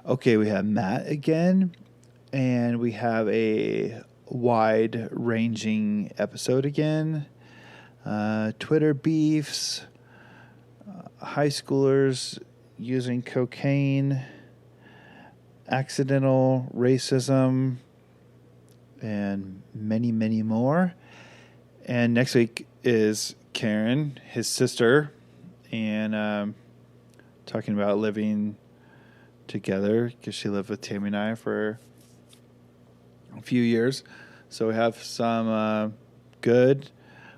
Okay, we have Matt again, and we have a wide-ranging episode again. Twitter beefs, high schoolers using cocaine, accidental racism, and many, many more. And next week is Karen, his sister, and talking about living together because she lived with Tammy and I for a few years. So we have some good,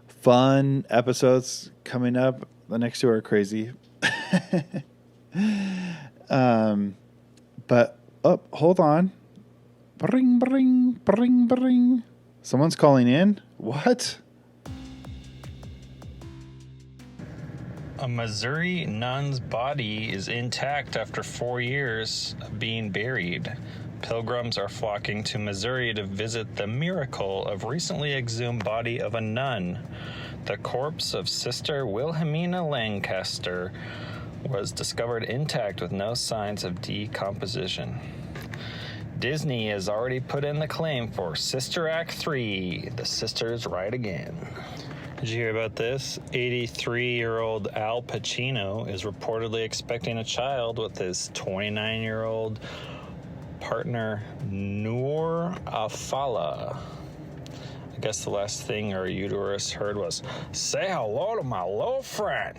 fun episodes coming up. The next two are crazy. But, hold on. Bring, bring, bring, bring. Someone's calling in? What? A Missouri nun's body is intact after 4 years of being buried. Pilgrims are flocking to Missouri to visit the miracle of recently exhumed body of a nun. The corpse of Sister Wilhelmina Lancaster was discovered intact with no signs of decomposition. Disney has already put in the claim for Sister Act 3, The Sisters Ride Again. Did you hear about this? 83-year-old Al Pacino is reportedly expecting a child with his 29-year-old partner, Noor Afala. I guess the last thing her uterus heard was, "Say hello to my little friend."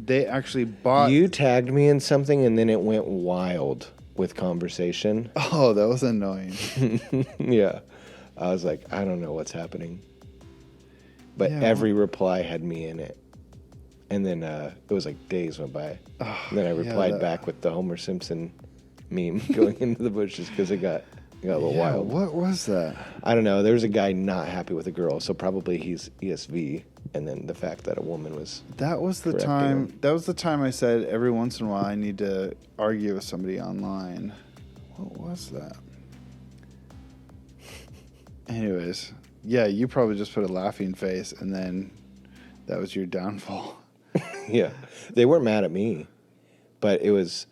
They actually bought... You tagged me in something and then it went wild with conversation. Oh, that was annoying. Yeah. I was like, I don't know what's happening. But Yeah. every reply had me in it. And then it was like days went by. Oh, And then I replied back with the Homer Simpson meme going into the bushes because it got a little wild. What was that? I don't know. There was a guy not happy with a girl, so probably he's ESV. And then the fact that a woman was... That was the correcting time. him. That was the time I said every once in a while I need to argue with somebody online. What was that? Anyways, yeah, you probably just put a laughing face, and then that was your downfall. Yeah, they weren't mad at me, but it was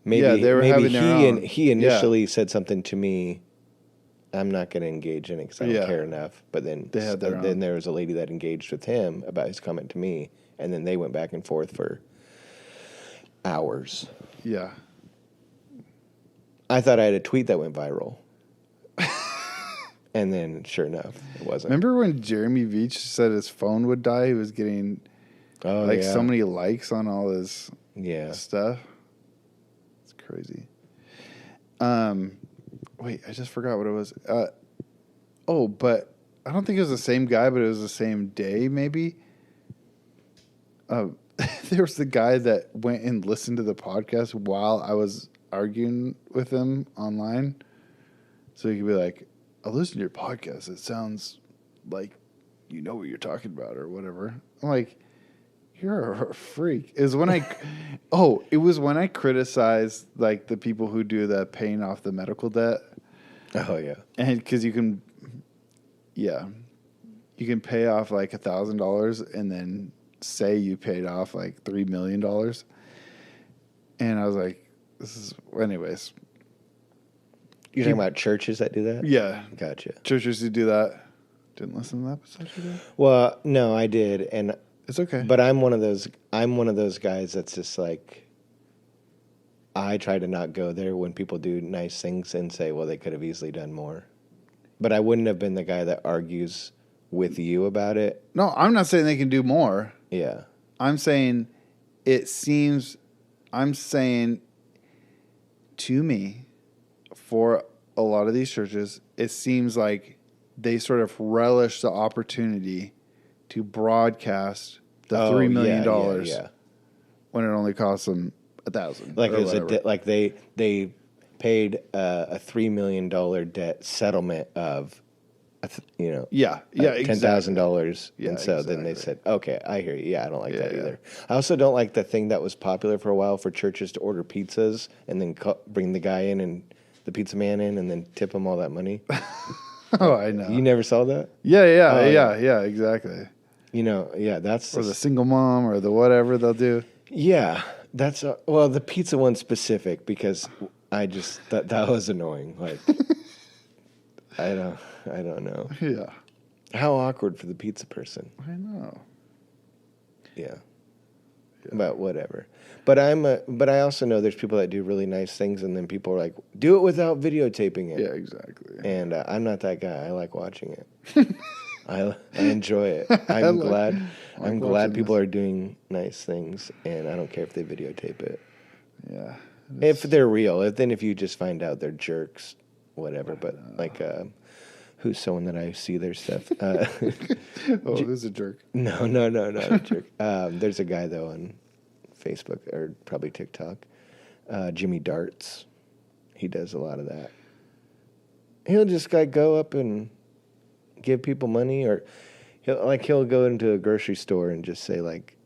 maybe Yeah, they were having their own. he initially said something to me. I'm not going to engage in it because I don't care enough. But then They had their then own. there was a lady that engaged with him about his comment to me, and then they went back and forth for hours. Yeah. I thought I had a tweet that went viral. And then, sure enough, it wasn't. Remember when Jeremy Veach said his phone would die? He was getting so many likes on all his stuff. It's crazy. Wait, I just forgot what it was. But I don't think it was the same guy, but it was the same day, maybe. There was the guy that went and listened to the podcast while I was arguing with him online. So he could be like, "I'll listen to your podcast. It sounds like you know what you're talking about," or whatever. I'm like, "You're a freak." It was when I criticized like the people who do the paying off the medical debt. Oh yeah, And because you can pay off like $1,000 and then say you paid off like $3 million. And I was like, anyways. you're talking about churches that do that? Yeah. Gotcha. Churches who do that. Didn't listen to the episode today? Well, no, I did, and It's okay. but I'm one of those guys that's just like, I try to not go there when people do nice things and say, well, they could have easily done more. But I wouldn't have been the guy that argues with you about it. No, I'm not saying they can do more. Yeah. I'm saying to me, for a lot of these churches, it seems like they sort of relish the opportunity to broadcast the $3 million yeah. when it only costs them $1,000. Like or it was whatever. like they paid a $3 million debt settlement of Yeah, $10,000. Yeah, And so then they exactly. said, okay, I hear you. Yeah, I don't like that Yeah. either. I also don't like the thing that was popular for a while for churches to order pizzas and then bring the guy in and the pizza man in and then tip him all that money. Oh, I know. You never saw that? Yeah, exactly. That's Or the single mom or the whatever they'll do. Yeah, that's well, the pizza one specific because I just that was annoying. Like, I don't know. Yeah. How awkward for the pizza person. I know. Yeah. But whatever. But but I also know there's people that do really nice things, and then people are like, do it without videotaping it. Yeah, exactly. And I'm not that guy. I like watching it. I enjoy it. I'm glad people are doing nice things, and I don't care if they videotape it. Yeah. If they're real. If you just find out they're jerks, whatever. But who's someone that I see their stuff? Who's a jerk? No, not a jerk. There's a guy though on Facebook or probably TikTok, Jimmy Darts. He does a lot of that. He'll just go up and give people money, or he'll go into a grocery store and just say like,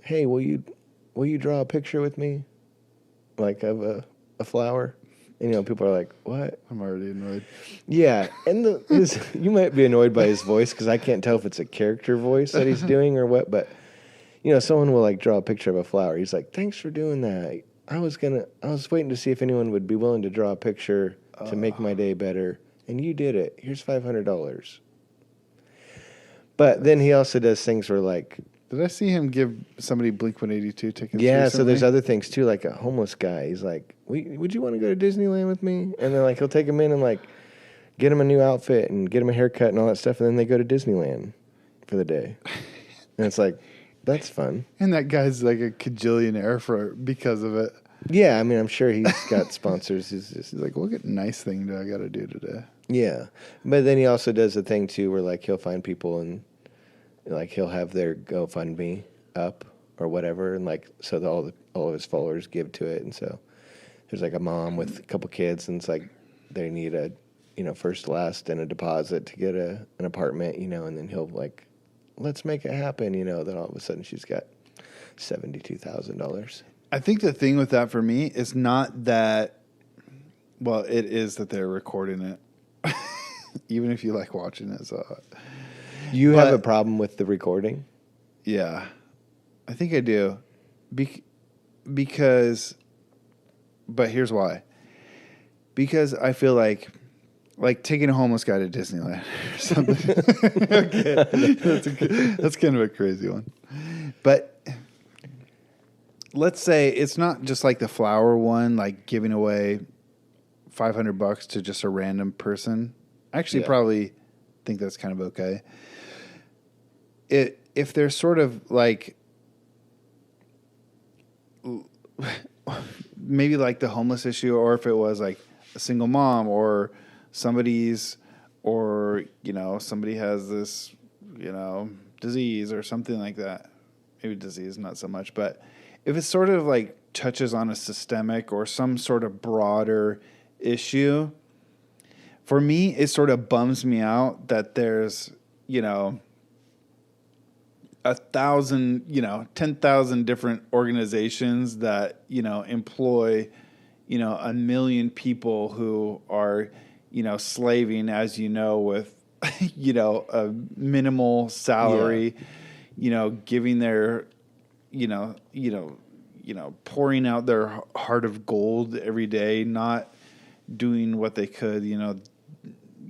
"Hey, will you draw a picture with me, like of a flower?" And people are like, "What?" I'm already annoyed. Yeah, and you might be annoyed by his voice because I can't tell if it's a character voice that he's doing or what. But someone will like draw a picture of a flower. He's like, "Thanks for doing that. I was waiting to see if anyone would be willing to draw a picture to make my day better, and you did it. Here's $500." But then he also does things where like, did I see him give somebody Blink-182 tickets? yeah, recently? so there's other things too, like a homeless guy. He's like, would you want to go to Disneyland with me? And then like he'll take him in and like get him a new outfit and get him a haircut and all that stuff, and then they go to Disneyland for the day. And it's like, that's fun. And that guy's like a cajillionaire because of it. Yeah, I mean, I'm sure he's got sponsors. He's like, what nice thing do I got to do today? Yeah, but then he also does a thing too where like he'll find people and like he'll have their GoFundMe up or whatever, and like so all of his followers give to it, and so there's like a mom with a couple kids, and it's like they need a first, last, and a deposit to get an apartment, and then he'll like, let's make it happen, then all of a sudden she's got $72,000. I think the thing with that for me is not that, well, it is that they're recording it, even if you like watching it. So you have a problem with the recording? Yeah, I think I do, because, but here's why. Because I feel like taking a homeless guy to Disneyland or something. Okay. That's kind of a crazy one. But let's say it's not just like the flower one, like giving away $500 to just a random person. I actually probably think that's kind of okay. If there's sort of like maybe like the homeless issue, or if it was like a single mom or somebody has this, disease or something like that. Maybe disease, not so much, but if it sort of like touches on a systemic or some sort of broader issue, for me, it sort of bums me out that there's, 10,000 different organizations that, employ, 1 million people who are, slaving, as with, a minimal salary, giving their, pouring out their heart of gold every day, not doing what they could,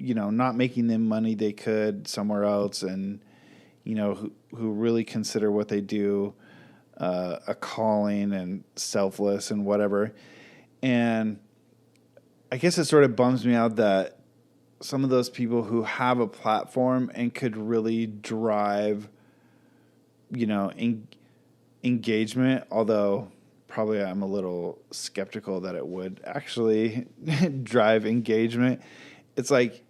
not making the money they could somewhere else, and, who really consider what they do a calling and selfless and whatever. And I guess it sort of bums me out that some of those people who have a platform and could really drive, engagement, although probably I'm a little skeptical that it would actually drive engagement. It's like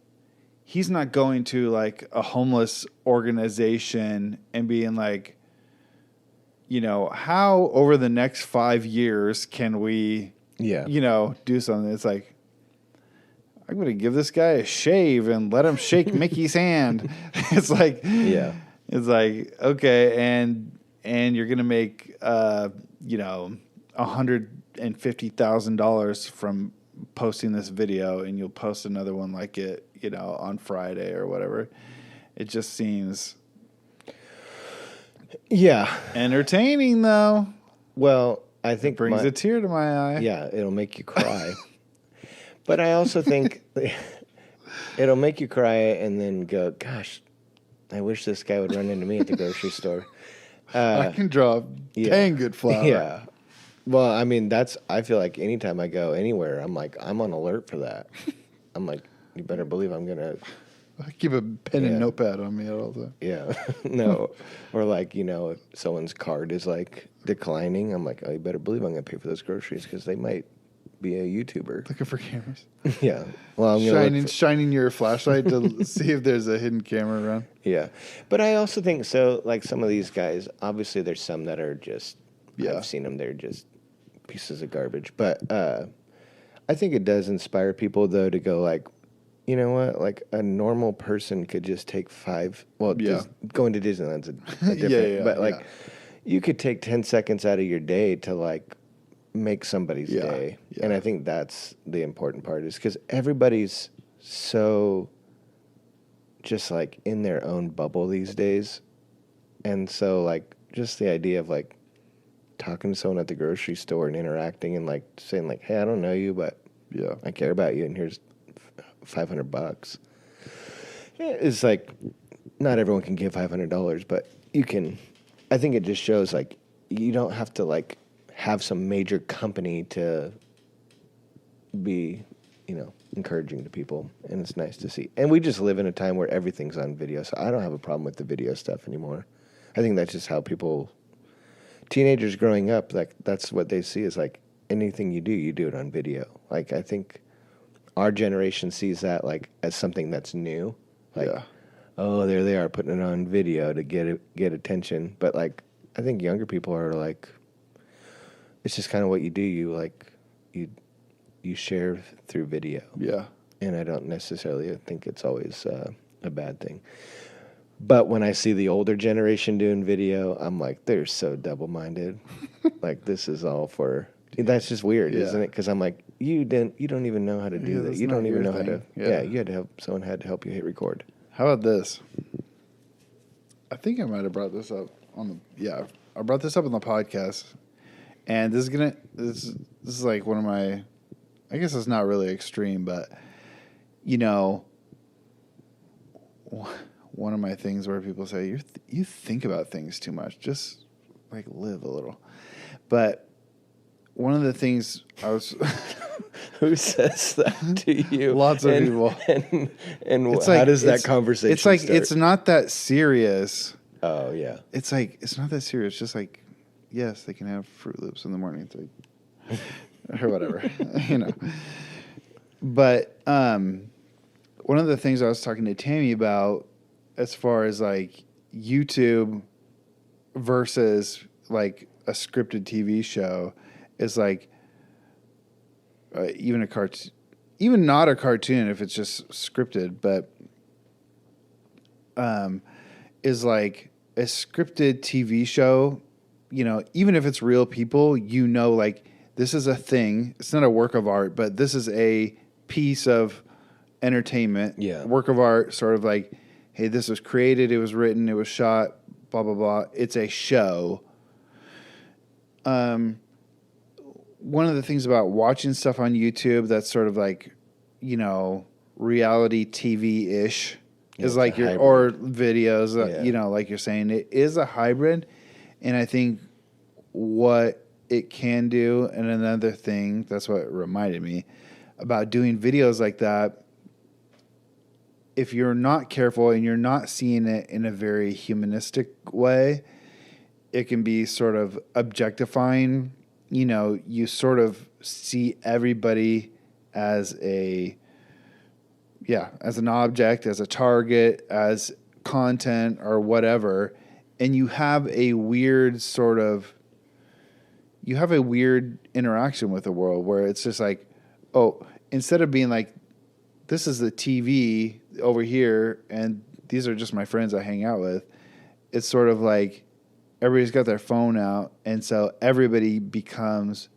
he's not going to like a homeless organization and being like, how over the next 5 years can we, do something? It's like, I'm going to give this guy a shave and let him shake Mickey's hand. It's like, Yeah. it's like, okay. And you're going to make, $150,000 from posting this video, and you'll post another one like it, on Friday or whatever. It just seems entertaining, though. Well, I think It brings a tear to my eye. Yeah, it'll make you cry. But I also think it'll make you cry and then go, gosh, I wish this guy would run into me at the grocery store. I can draw dang good flour. Yeah. Well, I mean, I feel like anytime I go anywhere, I'm on alert for that. I'm like, you better believe I'm going to. I keep a pen and notepad on me at all the time. Yeah. No. Or like, if someone's card is like declining, I'm like, oh, you better believe I'm going to pay for those groceries because they might be a YouTuber. Looking for cameras. Yeah. Well, I'm going to shining your flashlight to see if there's a hidden camera around. Yeah. But I also think so, like some of these guys, obviously there's some that are just, I've seen them, they're just pieces of garbage. But I think it does inspire people, though, to go like, you know what? Like a normal person could just take just going to Disneyland's a different, but like you could take 10 seconds out of your day to like make somebody's day. Yeah. And I think that's the important part, is because everybody's so just like in their own bubble these days. And so like just the idea of like talking to someone at the grocery store and interacting and like saying like, hey, I don't know you, but I care about you, and here's $500. It's like not everyone can give $500, but you can. I think it just shows like you don't have to like have some major company to be, encouraging to people, and it's nice to see. And we just live in a time where everything's on video, so I don't have a problem with the video stuff anymore. I think that's just how teenagers growing up, like that's what they see, is like anything you do it on video. Like I think our generation sees that like as something that's new. Like, oh, there they are putting it on video to get attention. But like, I think younger people are like, it's just kind of what you do. You like, you share through video. Yeah. And I don't necessarily think it's always a bad thing. But when I see the older generation doing video, I'm like, they're so double-minded. Like this is all for. That's just weird, isn't it? Because I'm like, you don't even know how to do that. You don't even know how to. Yeah, you had to help. Someone had to help you hit record. How about this? I think I might have brought this up I brought this up on the podcast, and this is like one of my. I guess it's not really extreme, but one of my things where people say you think about things too much. Just like live a little, but. One of the things I was... Who says that to you? Lots of people. And how does that conversation start? It's not that serious. Oh, yeah. It's like, it's not that serious. Just like, yes, they can have Fruit Loops in the morning. It's like, or whatever, But one of the things I was talking to Tammy about as far as like YouTube versus like a scripted TV show is like even a cartoon, even not a cartoon if it's just scripted, but is like a scripted TV show, even if it's real people, like this is a thing. It's not a work of art, but this is a piece of entertainment. Yeah. Work of art, sort of like, hey, this was created, it was written, it was shot, blah, blah, blah. It's a show. One of the things about watching stuff on YouTube that's sort of like, reality TV-ish is like or videos, like you're saying, it is a hybrid. And I think what it can do, and another thing, that's what reminded me about doing videos like that, if you're not careful and you're not seeing it in a very humanistic way, it can be sort of objectifying. You sort of see everybody as as an object, as a target, as content or whatever. And you have a weird interaction with the world where it's just like, oh, instead of being like this is the TV over here, and these are just my friends I hang out with. It's sort of like everybody's got their phone out, and so everybody becomes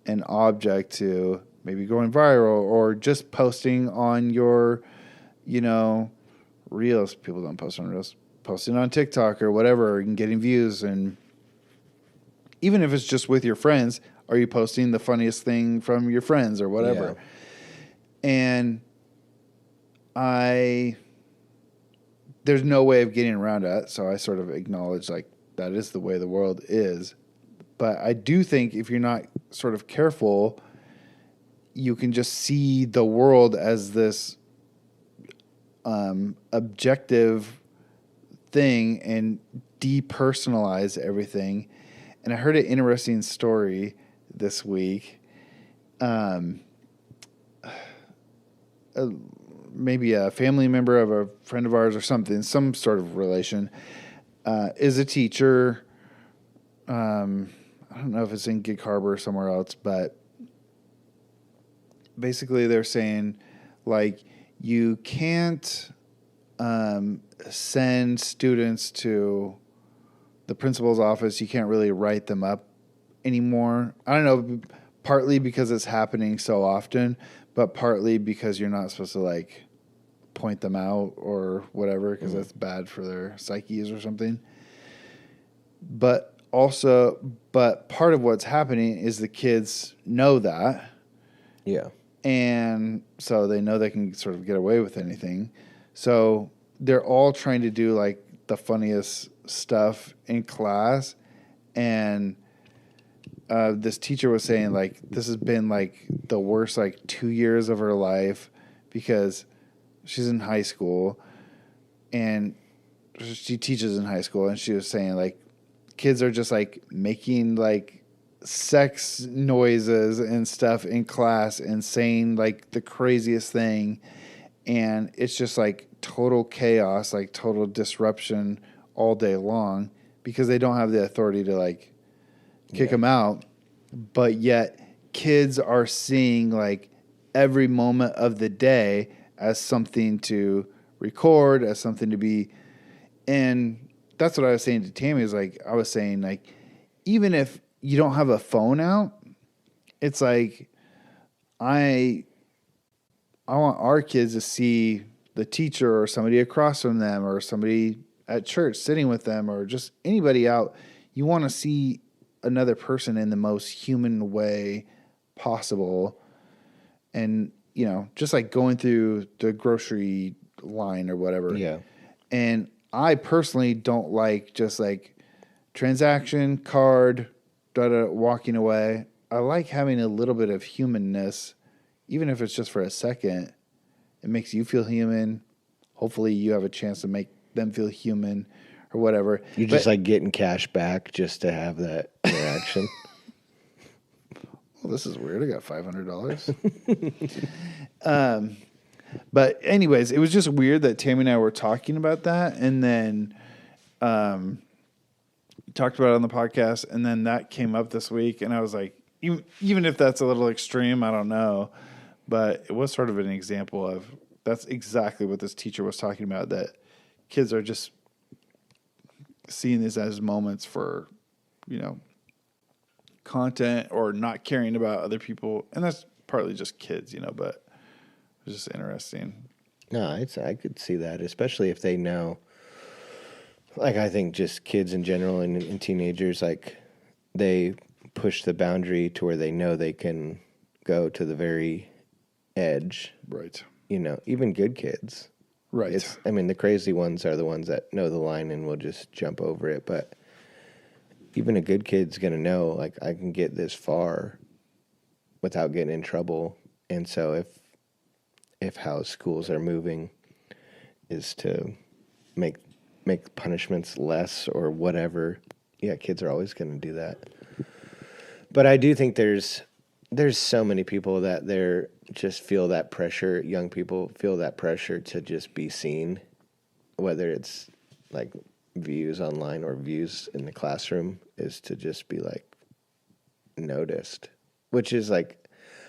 an object to maybe going viral or just posting on your, Reels. People don't post on Reels. Posting on TikTok or whatever and getting views. And even if it's just with your friends, are you posting the funniest thing from your friends or whatever? Yeah. And there's no way of getting around that. So I sort of acknowledge like that is the way the world is. But I do think if you're not sort of careful, you can just see the world as this objective thing and depersonalize everything. And I heard an interesting story this week. Maybe a family member of a friend of ours or something, some sort of relation, is a teacher. I don't know if it's in Gig Harbor or somewhere else, but basically they're saying like you can't send students to the principal's office. You can't really write them up anymore. I don't know, partly because it's happening so often, but partly because you're not supposed to like point them out or whatever, because that's bad for their psyches or something. But part of what's happening is the kids know that. Yeah. And so they know they can sort of get away with anything. So they're all trying to do like the funniest stuff in class. And this teacher was saying like this has been like the worst like 2 years of her life because she's in high school and she teaches in high school. And she was saying like kids are just like making like sex noises and stuff in class and saying like the craziest thing, and it's just like total chaos, like total disruption all day long because they don't have the authority to like kick them out, but yet kids are seeing like every moment of the day as something to record, as something to be. And that's what I was saying to Tammy, is like I was saying like even if you don't have a phone out, it's like I want our kids to see the teacher or somebody across from them or somebody at church sitting with them or just anybody out. You want to see another person in the most human way possible. And, just like going through the grocery line or whatever. Yeah. And I personally don't like just like transaction, card, walking away. I like having a little bit of humanness, even if it's just for a second. It makes you feel human. Hopefully you have a chance to make them feel human or whatever. You just like getting cash back just to have that interaction. Well, this is weird. I got $500. But anyways, it was just weird that Tammy and I were talking about that. And then talked about it on the podcast, and then that came up this week, and I was like, even if that's a little extreme, I don't know, but it was sort of an example of that's exactly what this teacher was talking about, that kids are just seeing this as moments for, content or not caring about other people, and that's partly just kids, but it was just interesting. No, I could see that, especially if they know. Like, I think just kids in general and teenagers, like, they push the boundary to where they know they can go to the very edge. Right. Even good kids. Right. The crazy ones are the ones that know the line and will just jump over it. But even a good kid's going to know, like, I can get this far without getting in trouble. And so if how schools are moving is to make punishments less or whatever, kids are always going to do that. But I do think there's so many people that they're just feel that pressure. Young people feel that pressure to just be seen, whether it's like views online or views in the classroom, is to just be like noticed, which is like,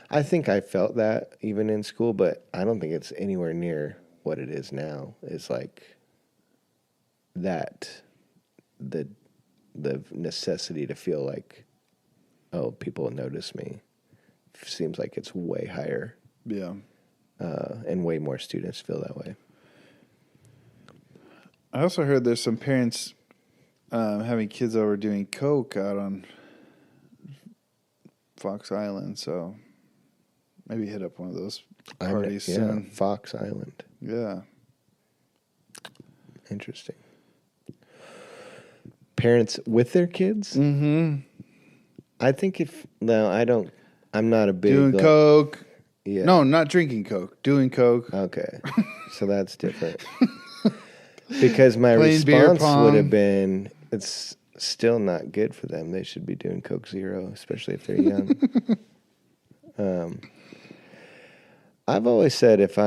I think I felt that even in school, but I don't think it's anywhere near what it is now. It's like that, the necessity to feel like, oh, people notice me, seems like it's way higher. Yeah. And way more students feel that way. I also heard there's some parents having kids over doing coke out on Fox Island, so maybe hit up one of those parties soon. Fox Island. Yeah. Interesting. Parents with their kids? Mm-hmm. I think I'm not a big... Doing coke. Yeah. No, not drinking coke. Doing coke. Okay. So that's different. Because my Playing beer response pong. would have been, it's still not good for them. They should be doing Coke Zero, especially if they're young. I've always said if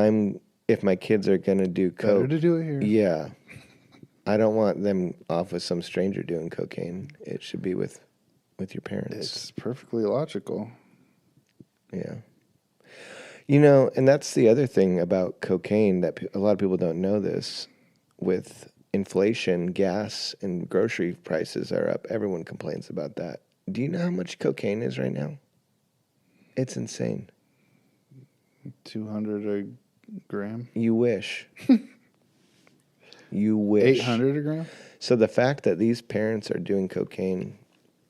my kids are going to do coke... Better to do it here. Yeah. I don't want them off with some stranger doing cocaine. It should be with your parents. It's perfectly logical. Yeah. You know, and that's the other thing about cocaine that a lot of people don't know this. With inflation, gas and grocery prices are up. Everyone complains about that. Do you know how much cocaine is right now? It's insane. 200 a gram. You wish. You wish. 800 a gram? So the fact that these parents are doing cocaine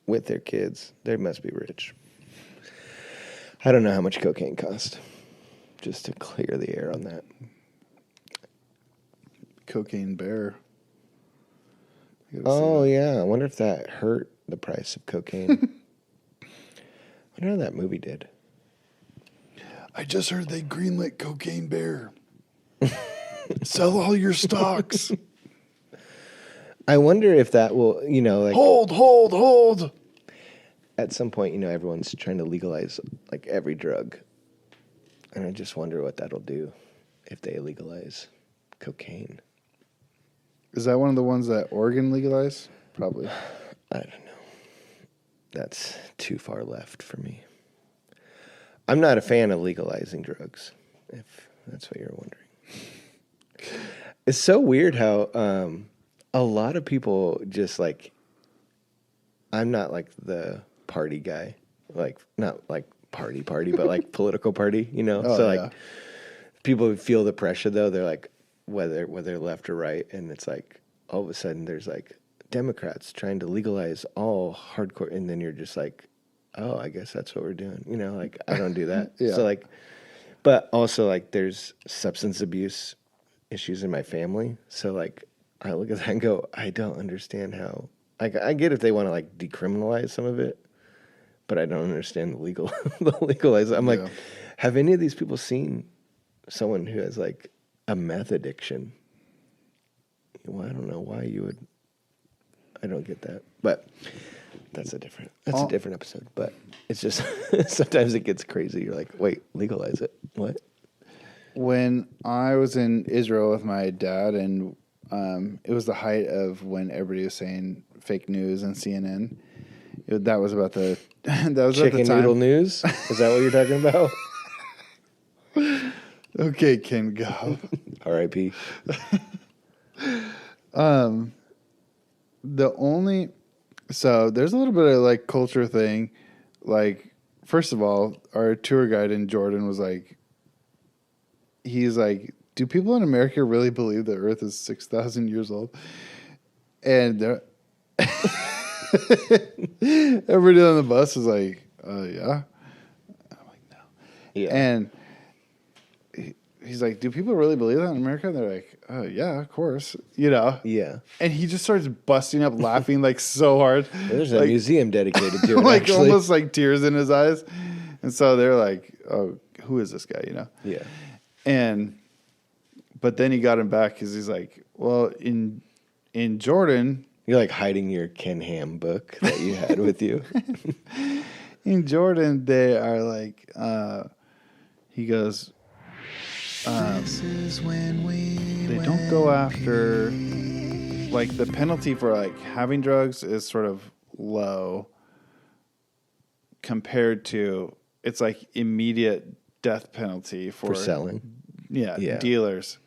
with their kids, they must be rich. I don't know how much cocaine costs. Just to clear the air on that. Cocaine Bear. Oh, yeah. I wonder if that hurt the price of cocaine. I wonder how that movie did. I just heard they greenlit Cocaine Bear. Sell all your stocks. I wonder if that will, like... Hold. At some point, everyone's trying to legalize, like, every drug. And I just wonder what that'll do if they legalize cocaine. Is that one of the ones that Oregon legalized? Probably. I don't know. That's too far left for me. I'm not a fan of legalizing drugs, if that's what you're wondering. It's so weird how a lot of people just like... I'm not like the party guy. Like, not like party, but like political party, Oh, so yeah. like people feel the pressure though. They're like, whether left or right, and it's like all of a sudden there's like Democrats trying to legalize all hardcore, and then you're just like, oh, I guess that's what we're doing. Like I don't do that. Yeah. So like, but also like there's substance abuse issues in my family. So like I look at that and go, I don't understand how. I get if they want to like decriminalize some of it, but I don't understand the legalize. I'm like, have any of these people seen someone who has like a meth addiction? Well, I don't know why you would. I don't get that, but that's a different episode. But it's just sometimes it gets crazy. You're like, wait, legalize it? What? When I was in Israel with my dad, and it was the height of when everybody was saying fake news and CNN. That was about the Chicken noodle news. Is that what you're talking about? Okay, Ken, go. R.I.P. So there's a little bit of like culture thing. Like, first of all, our tour guide in Jordan was like, he's like, do people in America really believe the earth is 6,000 years old? And everybody on the bus was like, yeah. I'm like, no. Yeah. And he's like, do people really believe that in America? And they're like, oh, yeah, of course. Yeah. And he just starts busting up laughing like so hard. There's a museum dedicated to it, like actually. almost like tears in his eyes. And so they're like, oh, who is this guy, Yeah. But then he got him back because he's like, well, in Jordan... You're like hiding your Ken Ham book that you had with you. In Jordan, they are like, he goes, they don't go after, like the penalty for like having drugs is sort of low compared to it's like immediate death penalty for selling. Yeah, dealers.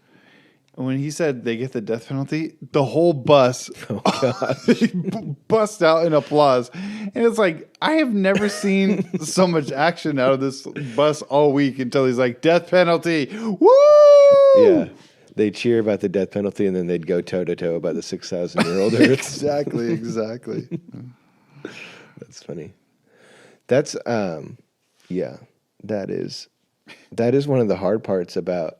And when he said they get the death penalty, the whole bus bust out in applause. And it's like, I have never seen so much action out of this bus all week until he's like, death penalty. Woo! Yeah. They cheer about the death penalty, and then they'd go toe-to-toe about the 6,000-year-old Earth. Exactly. That's funny. That's, yeah, that is one of the hard parts about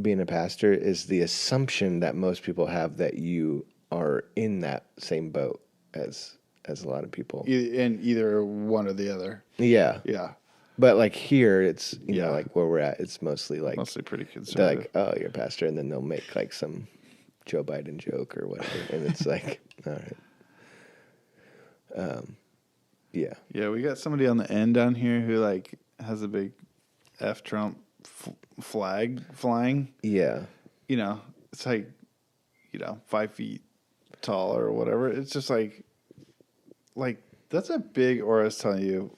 being a pastor is the assumption that most people have that you are in that same boat as a lot of people. In either one or the other. Yeah. Yeah. But like here, it's, you know, like where we're at, it's mostly pretty conservative. Like, oh, you're a pastor. And then they'll make like some Joe Biden joke or whatever. And it's like, all right. Yeah. Yeah, we got somebody on the end down here who like has a big F Trump flag flying. Yeah. You know, it's like, 5 feet tall or whatever. It's just like that's a big, or I was telling you,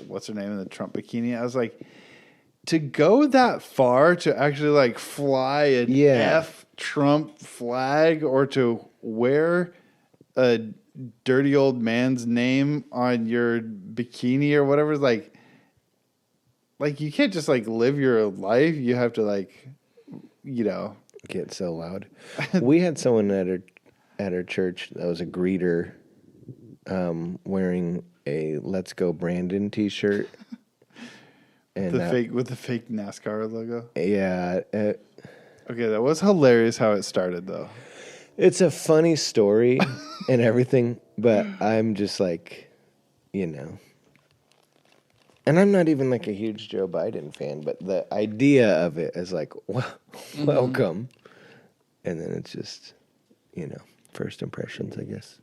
what's her name in the Trump bikini? I was like, to go that far to actually like fly an F Trump flag or to wear a dirty old man's name on your bikini or whatever, like you can't just like live your life. You have to like, get so loud. We had someone at our church that was a greeter, wearing a "Let's Go Brandon" T-shirt, and with the fake NASCAR logo. Yeah. Okay, that was hilarious how it started though. It's a funny story and everything, but I'm just like, and I'm not even like a huge Joe Biden fan, but the idea of it is like, welcome. And then it's just, first impressions, I guess.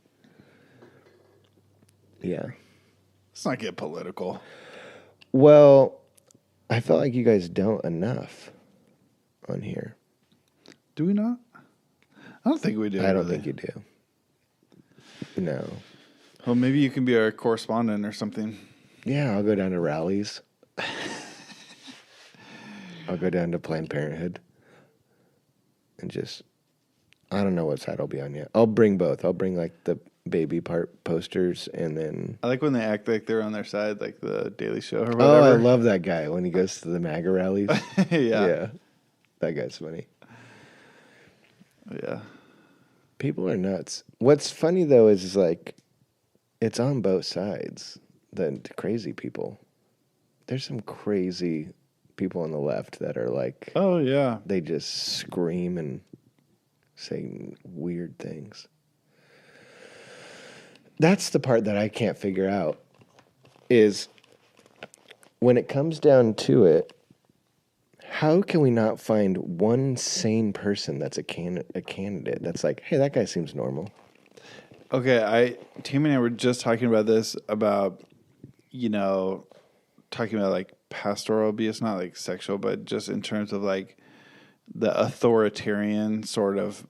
Yeah. Let's not get political. Well, I felt like you guys don't enough on here. Do we not? I don't think we do. I don't think you do. No. Well, maybe you can be our correspondent or something. Yeah, I'll go down to rallies. I'll go down to Planned Parenthood. And just, I don't know what side I'll be on yet. I'll bring both. I'll bring like the baby part posters and then... I like when they act like they're on their side, like the Daily Show or whatever. Oh, I love that guy when he goes to the MAGA rallies. Yeah. That guy's funny. Yeah. People are nuts. What's funny, though, is like, it's on both sides. The crazy people. There's some crazy people on the left that are like... Oh, yeah. They just scream and say weird things. That's the part that I can't figure out, is when it comes down to it, how can we not find one sane person that's a candidate that's like, hey, that guy seems normal? Okay, Tammy and I were just talking about this, about, talking about like pastoral abuse, not like sexual, but just in terms of like the authoritarian sort of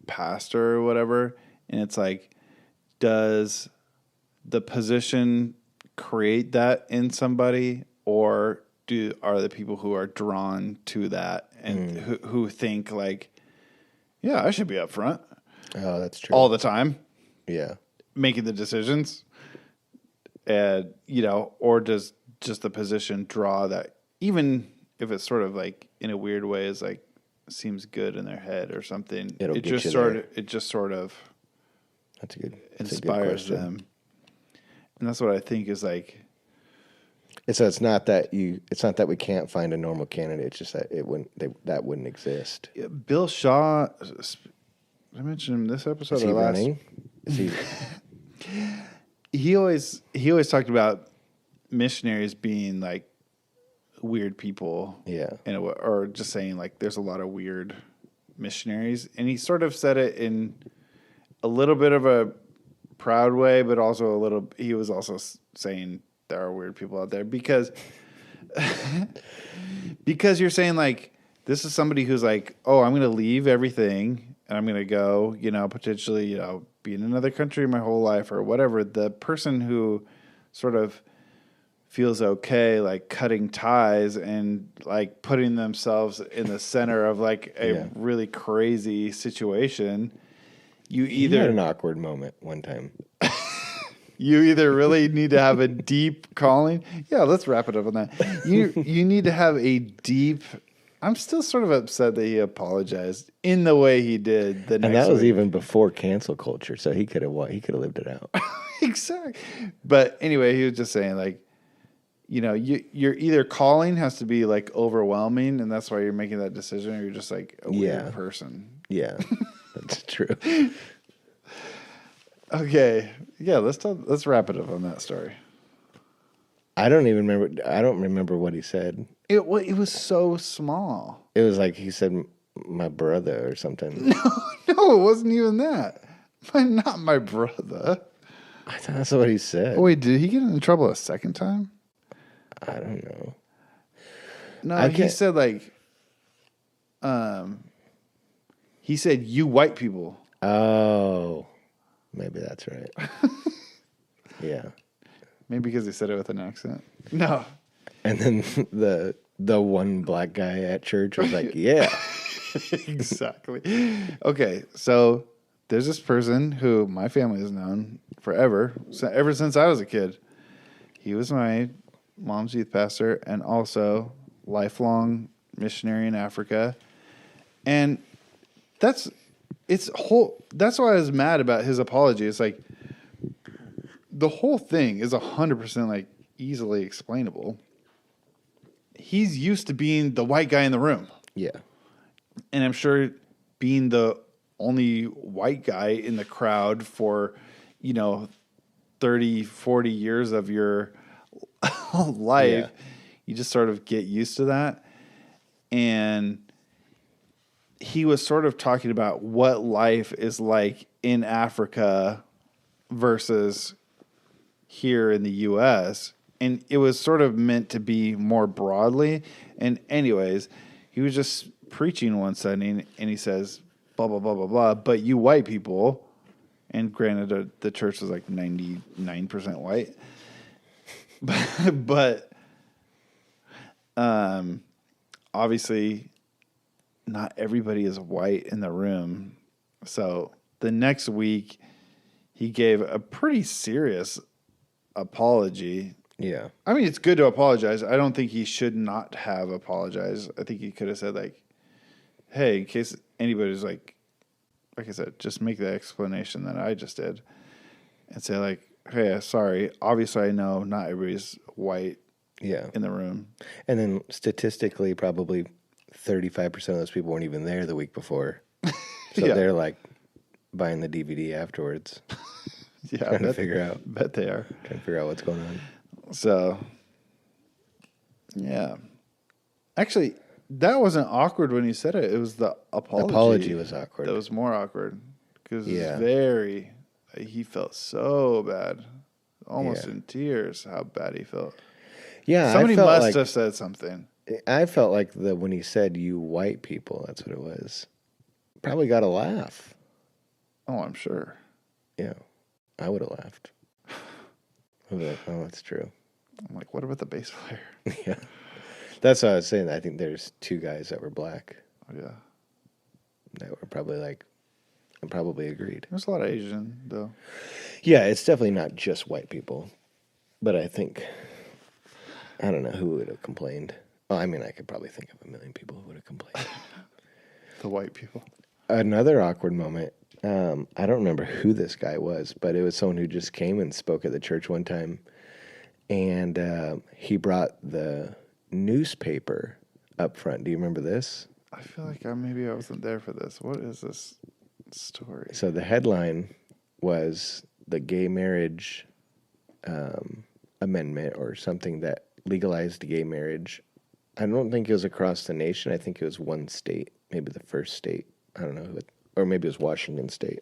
pastor or whatever. And it's like, does the position create that in somebody, or are the people who are drawn to that and who think like, yeah, I should be up front. Oh, that's true. All the time. Yeah. Making the decisions. And, or does just the position draw that, even if it's sort of like in a weird way is like, seems good in their head or something. It just sort of that's a good inspires them. And that's what I think is like, so it's not that we can't find a normal candidate. It's just that that wouldn't exist. Bill Shaw, did I mention him this episode? Is he running? Is he? He always talked about missionaries being like weird people. Yeah. Or just saying like there's a lot of weird missionaries, and he sort of said it in a little bit of a proud way, but also he was also saying there are weird people out there because you're saying like, this is somebody who's like, oh, I'm going to leave everything and I'm going to go, potentially, be in another country my whole life or whatever. The person who sort of feels okay, like cutting ties and like putting themselves in the center of like a really crazy situation. He had an awkward moment one time. You either really need to have a deep calling. Yeah, let's wrap it up on that. You need to have a deep. I'm still sort of upset that he apologized in the way he did the next And that was week. even before cancel culture, so he could have lived it out. Exactly. But anyway, he was just saying like, you're either calling has to be like overwhelming, and that's why you're making that decision, or you're just like a weird person. Yeah, that's true. Okay, yeah, let's wrap it up on that story. I don't remember what he said. It was so small. It was like he said, "My brother" or something. No, it wasn't even that. Not my brother. I thought that's what he said. Oh, wait, did he get in trouble a second time? I don't know. No, he said like, he said, "You white people." Oh, maybe that's right. Yeah. Maybe because he said it with an accent. No. And then the one black guy at church was like, "Yeah." Exactly. Okay, so there's this person who my family has known forever, ever since I was a kid. He was my mom's youth pastor and also lifelong missionary in Africa. And that's why I was mad about his apology. It's like the whole thing is 100% like easily explainable. He's used to being the white guy in the room. Yeah. And I'm sure being the only white guy in the crowd for, 30, 40 years of your life, you just sort of get used to that. And he was sort of talking about what life is like in Africa versus here in the U.S., and it was sort of meant to be more broadly. And anyways, he was just preaching one Sunday, and he says, blah, blah, blah, blah, blah, but you white people, and granted, the church was like 99% white, but obviously not everybody is white in the room. So the next week, he gave a pretty serious apology. Yeah. I mean, it's good to apologize. I don't think he should not have apologized. I think he could have said, like, hey, in case anybody's like I said, just make the explanation that I just did and say, like, hey, sorry. Obviously, I know not everybody's white in the room. And then statistically, probably 35% of those people weren't even there the week before. So they're like buying the DVD afterwards. Trying to figure out. Bet they are. Trying to figure out what's going on. So, yeah. Actually, that wasn't awkward when you said it. It was the apology. The apology was awkward. That was more awkward. Because he felt so bad. Almost in tears how bad he felt. Yeah, somebody must have said something. I felt like when he said, you white people, that's what it was. Probably got a laugh. Oh, I'm sure. Yeah, I would have laughed. I was like, oh, that's true. I'm like, what about the bass player? Yeah. That's what I was saying. I think there's two guys that were black. Oh, yeah. That were probably like, I probably agreed. There's a lot of Asian, though. Yeah, it's definitely not just white people. But I think, I don't know who would have complained. Well, I mean, I could probably think of a million people who would have complained. The white people. Another awkward moment. I don't remember who this guy was, but it was someone who just came and spoke at the church one time. And he brought the newspaper up front. Do you remember this? I feel like maybe I wasn't there for this. What is this story? So the headline was the gay marriage amendment or something that legalized gay marriage. I don't think it was across the nation. I think it was one state, maybe the first state. I don't know who or maybe it was Washington State.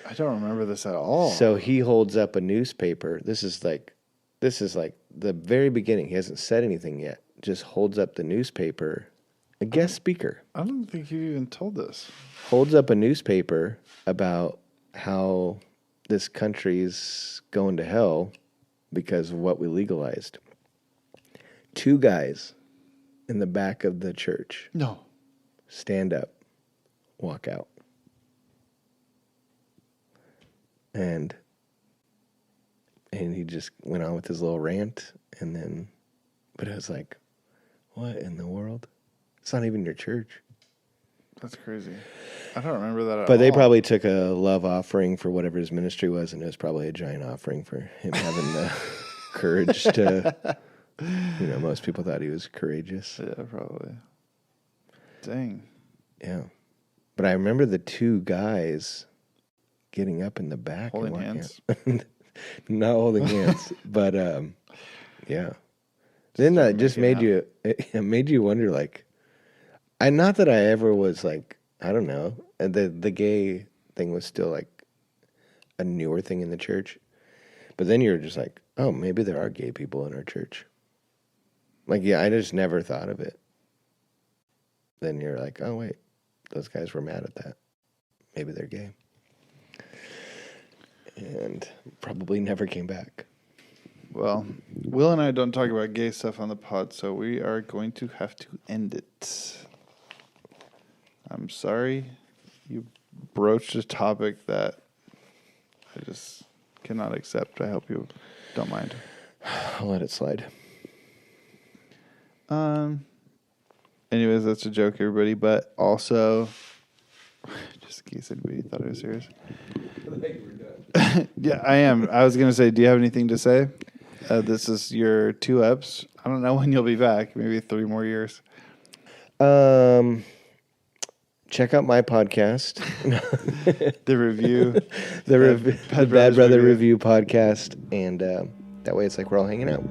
I don't remember this at all. So he holds up a newspaper. This is like the very beginning. He hasn't said anything yet. Just holds up the newspaper. A guest speaker. I don't think you even told this. Holds up a newspaper about how this country's going to hell because of what we legalized. 2 guys in the back of the church No. stand up, walk out. And he just went on with his little rant, and then, but it was like, what in the world? It's not even your church. That's crazy. I don't remember that at all. But they probably took a love offering for whatever his ministry was, and it was probably a giant offering for him having the courage to, most people thought he was courageous. Yeah, probably. Dang. Yeah. But I remember the 2 guys getting up in the back. Holding hands? Not holding hands, but yeah. Then that just made you, it made you wonder, like, not that I ever was like, I don't know, the gay thing was still like a newer thing in the church. But then you're just like, oh, maybe there are gay people in our church. Like, yeah, I just never thought of it. Then you're like, oh, wait, those guys were mad at that. Maybe they're gay. And probably never came back. Well, Will and I don't talk about gay stuff on the pod, so we are going to have to end it. I'm sorry you broached a topic that I just cannot accept. I hope you don't mind. I'll let it slide. Anyways, that's a joke, everybody. But also, just in case anybody thought I was serious. Yeah, I am. I was going to say, do you have anything to say? This is your 2 eps. I don't know when you'll be back. Maybe 3 more years. Check out my podcast. The review. The Bad Brother Review podcast. And that way it's like we're all hanging out.